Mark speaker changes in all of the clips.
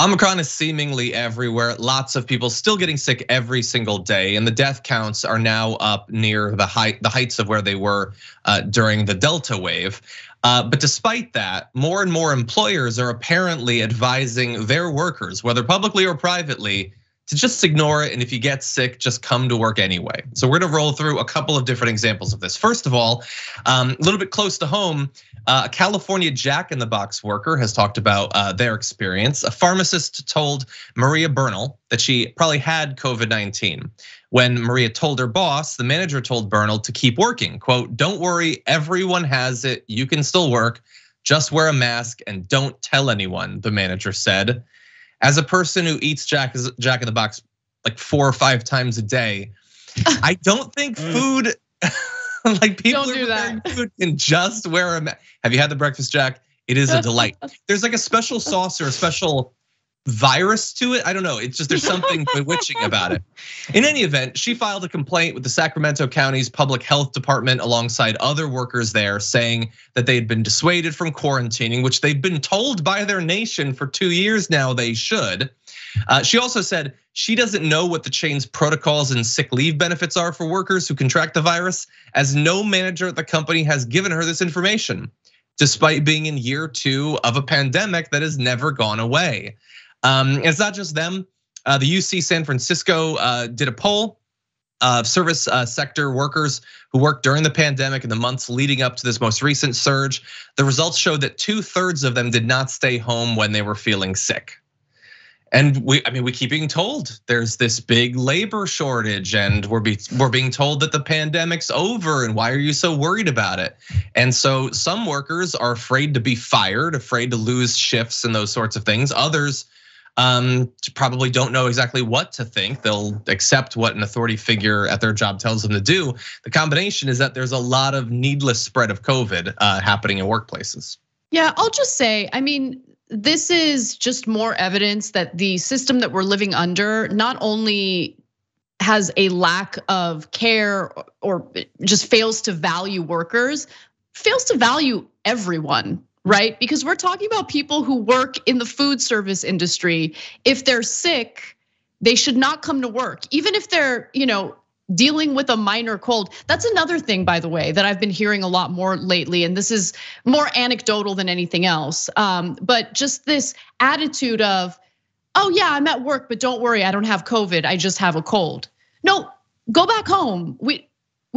Speaker 1: Omicron is seemingly everywhere. Lots of people still getting sick every single day, and the death counts are now up near the heights of where they were during the Delta wave. But despite that, more and more employers are apparently advising their workers, whether publicly or privately, to just ignore it, and if you get sick, just come to work anyway. So we're gonna roll through a couple of different examples of this. First of all, a little bit close to home, a California Jack in the Box worker has talked about their experience. A pharmacist told Maria Bernal that she probably had COVID-19. When Maria told her boss, the manager told Bernal to keep working. Quote, "Don't worry, everyone has it, you can still work. Just wear a mask and don't tell anyone," the manager said. As a person who eats Jack in the Box like 4 or 5 times a day, I don't think food, like people
Speaker 2: don't do that.
Speaker 1: Food can just wear a mask. Have you had the breakfast Jack? It is a delight. There's like a special sauce or a special virus to it. I don't know. It's just there's something bewitching about it. In any event, she filed a complaint with the Sacramento County's public health department alongside other workers there, saying that they had been dissuaded from quarantining, which they've been told by their nation for 2 years now they should. She also said she doesn't know what the chain's protocols and sick leave benefits are for workers who contract the virus, as no manager at the company has given her this information, despite being in year 2 of a pandemic that has never gone away. It's not just them. The UC San Francisco did a poll of service sector workers who worked during the pandemic in the months leading up to this most recent surge. The results showed that 2/3 of them did not stay home when they were feeling sick. And we keep being told there's this big labor shortage, and we're being told that the pandemic's over, and why are you so worried about it? And so some workers are afraid to be fired, afraid to lose shifts and those sorts of things. Others probably don't know exactly what to think. They'll accept what an authority figure at their job tells them to do. The combination is that there's a lot of needless spread of COVID happening in workplaces.
Speaker 2: Yeah, I'll just say, I mean, this is just more evidence that the system that we're living under not only has a lack of care or just fails to value workers, fails to value everyone, right? Because we're talking about people who work in the food service industry. If they're sick, they should not come to work, even if they're, dealing with a minor cold. That's another thing, by the way, that I've been hearing a lot more lately, and this is more anecdotal than anything else. But just this attitude of, oh yeah, I'm at work, but don't worry, I don't have COVID, I just have a cold. No, go back home. We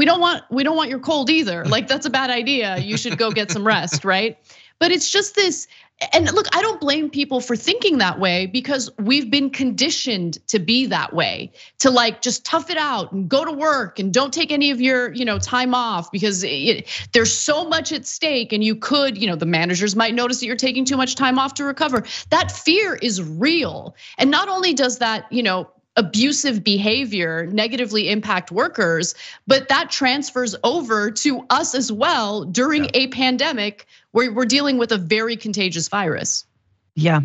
Speaker 2: don't want your cold either. Like, that's a bad idea. You should go get some rest, right? But it's just this, and look, I don't blame people for thinking that way, because we've been conditioned to be that way, to like just tough it out and go to work and don't take any of your time off, because there's so much at stake, and you could, the managers might notice that you're taking too much time off to recover. That fear is real. And not only does that, abusive behavior negatively impact workers, but that transfers over to us as well during a pandemic where we're dealing with a very contagious virus.
Speaker 3: Yeah,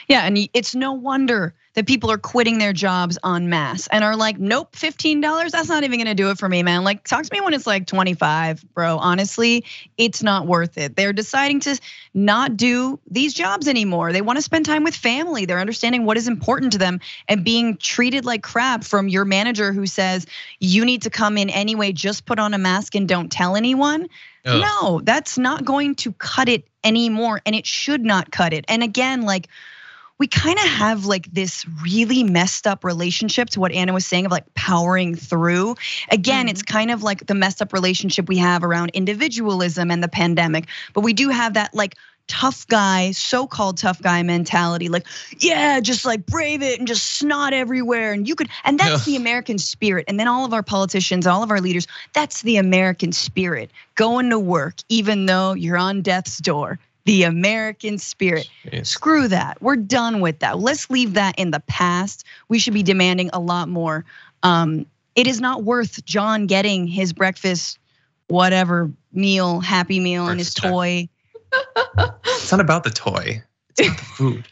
Speaker 3: and it's no wonder that people are quitting their jobs en masse and are like, nope, $15, that's not even gonna do it for me, man. Like, talk to me when it's like 25, bro. Honestly, it's not worth it. They're deciding to not do these jobs anymore. They wanna spend time with family. They're understanding what is important to them, and being treated like crap from your manager who says, you need to come in anyway, just put on a mask and don't tell anyone. No, that's not going to cut it anymore, and it should not cut it. And again, like, we kind of have like this really messed up relationship to what Anna was saying of like powering through. Again, it's kind of like the messed up relationship we have around individualism and the pandemic. But we do have that like tough guy, so-called tough guy mentality, like, yeah, just like brave it and just snot everywhere. And that's the American spirit. And then all of our politicians, all of our leaders, that's the American spirit. Going to work, even though you're on death's door. The American spirit. Screw that. We're done with that. Let's leave that in the past. We should be demanding a lot more. It is not worth John getting his breakfast, whatever meal, happy meal, and his toy.
Speaker 1: It's not about the toy. It's about the food.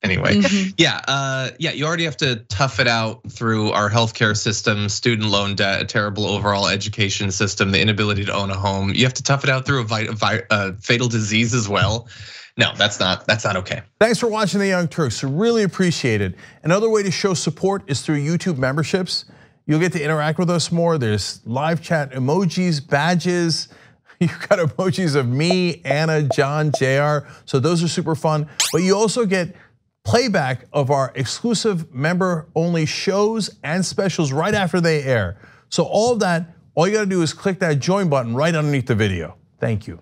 Speaker 1: Anyway, yeah, you already have to tough it out through our healthcare system, student loan debt, a terrible overall education system, the inability to own a home. You have to tough it out through a fatal disease as well. No, that's not okay.
Speaker 4: Thanks for watching the Young Turks. Really appreciate it. Another way to show support is through YouTube memberships. You'll get to interact with us more. There's live chat emojis, badges. You've got emojis of me, Anna, John, JR. So those are super fun. But you also get playback of our exclusive member-only shows and specials right after they air. So all of that, all you gotta do is click that join button right underneath the video. Thank you.